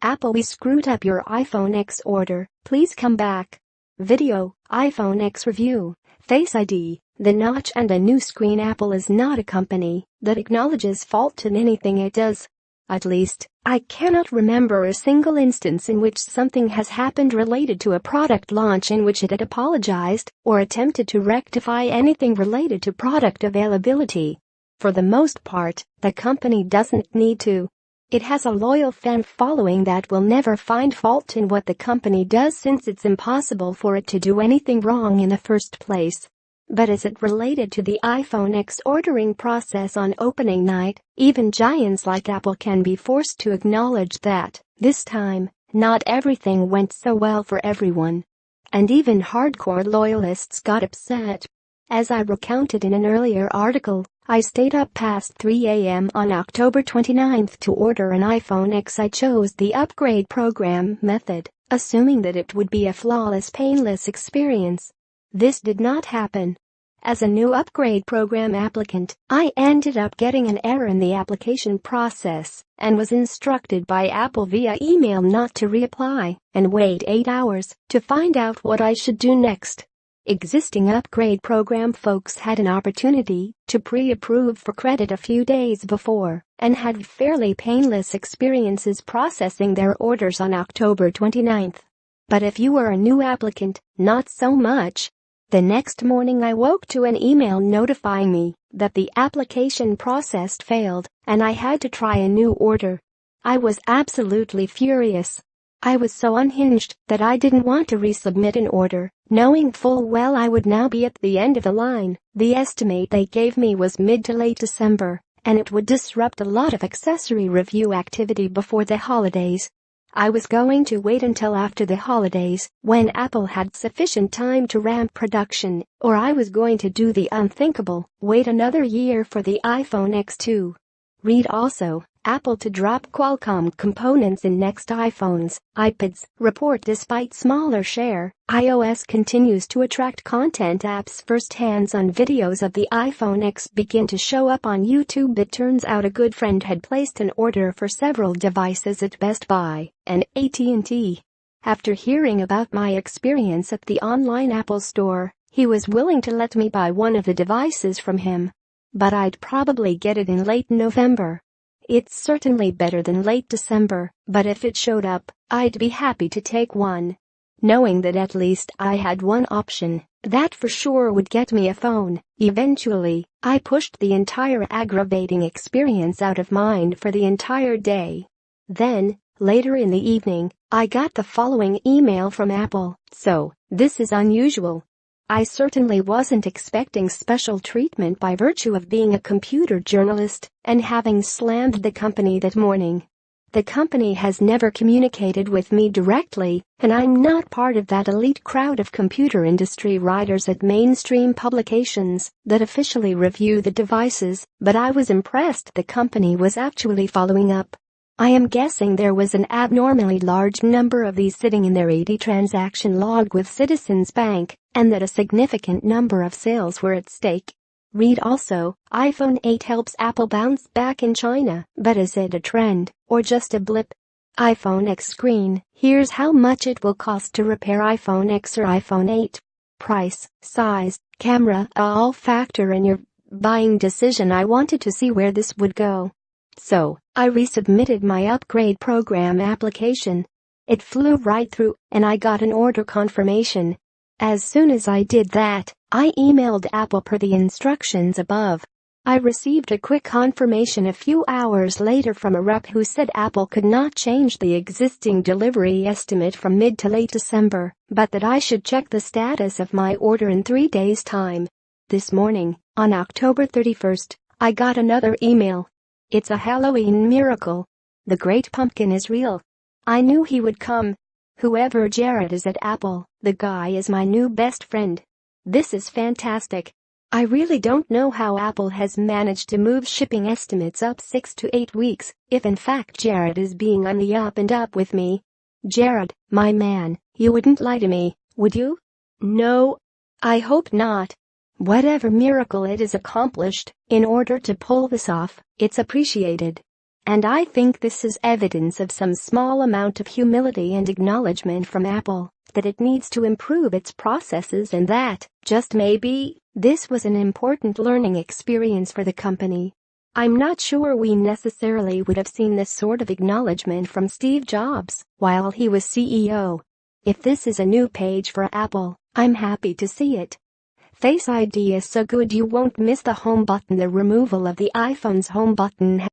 Apple, we screwed up your iPhone X order, please come back. Video, iPhone X review, Face ID, the notch and a new screen. Apple is not a company that acknowledges fault in anything it does. At least, I cannot remember a single instance in which something has happened related to a product launch in which it had apologized or attempted to rectify anything related to product availability. For the most part, the company doesn't need to. It has a loyal fan following that will never find fault in what the company does, since it's impossible for it to do anything wrong in the first place. But as it related to the iPhone X ordering process on opening night, even giants like Apple can be forced to acknowledge that, this time, not everything went so well for everyone. And even hardcore loyalists got upset. As I recounted in an earlier article, I stayed up past 3 a.m. on October 29th to order an iPhone X. I chose the upgrade program method, assuming that it would be a flawless, painless experience. This did not happen. As a new upgrade program applicant, I ended up getting an error in the application process and was instructed by Apple via email not to reapply and wait 8 hours to find out what I should do next. Existing upgrade program folks had an opportunity to pre-approve for credit a few days before and had fairly painless experiences processing their orders on October 29th. But if you were a new applicant, not so much. The next morning I woke to an email notifying me that the application processed failed and I had to try a new order. I was absolutely furious. I was so unhinged that I didn't want to resubmit an order, knowing full well I would now be at the end of the line. The estimate they gave me was mid to late December, and it would disrupt a lot of accessory review activity before the holidays. I was going to wait until after the holidays, when Apple had sufficient time to ramp production, or I was going to do the unthinkable, wait another year for the iPhone X2. Read also, Apple to drop Qualcomm components in next iPhones, iPads. Report despite smaller share, iOS continues to attract content apps. First hands-on videos of the iPhone X begin to show up on YouTube. It turns out a good friend had placed an order for several devices at Best Buy and AT&T. After hearing about my experience at the online Apple store, he was willing to let me buy one of the devices from him. But I'd probably get it in late November. It's certainly better than late December, but if it showed up, I'd be happy to take one. Knowing that at least I had one option, that for sure would get me a phone. Eventually, I pushed the entire aggravating experience out of mind for the entire day. Then, later in the evening, I got the following email from Apple. So, this is unusual. I certainly wasn't expecting special treatment by virtue of being a computer journalist and having slammed the company that morning. The company has never communicated with me directly, and I'm not part of that elite crowd of computer industry writers at mainstream publications that officially review the devices, but I was impressed the company was actually following up. I am guessing there was an abnormally large number of these sitting in their 80 transaction log with Citizens Bank, and that a significant number of sales were at stake. Read also, iPhone 8 helps Apple bounce back in China, but is it a trend, or just a blip? iPhone X screen, here's how much it will cost to repair iPhone X or iPhone 8. Price, size, camera all factor in your buying decision. I wanted to see where this would go. So, I resubmitted my upgrade program application. It flew right through, and I got an order confirmation. As soon as I did that, I emailed Apple per the instructions above. I received a quick confirmation a few hours later from a rep who said Apple could not change the existing delivery estimate from mid to late December, but that I should check the status of my order in 3 days' time. This morning, on October 31st, I got another email. It's a Halloween miracle. The Great Pumpkin is real. I knew he would come. Whoever Jared is at Apple, the guy is my new best friend. This is fantastic. I really don't know how Apple has managed to move shipping estimates up 6 to 8 weeks, if in fact Jared is being on the up and up with me. Jared, my man, you wouldn't lie to me, would you? No. I hope not. Whatever miracle it is accomplished, in order to pull this off, it's appreciated. And I think this is evidence of some small amount of humility and acknowledgement from Apple that it needs to improve its processes and that, just maybe, this was an important learning experience for the company. I'm not sure we necessarily would have seen this sort of acknowledgement from Steve Jobs while he was CEO. If this is a new page for Apple, I'm happy to see it. Face ID is so good you won't miss the home button. The removal of the iPhone's home button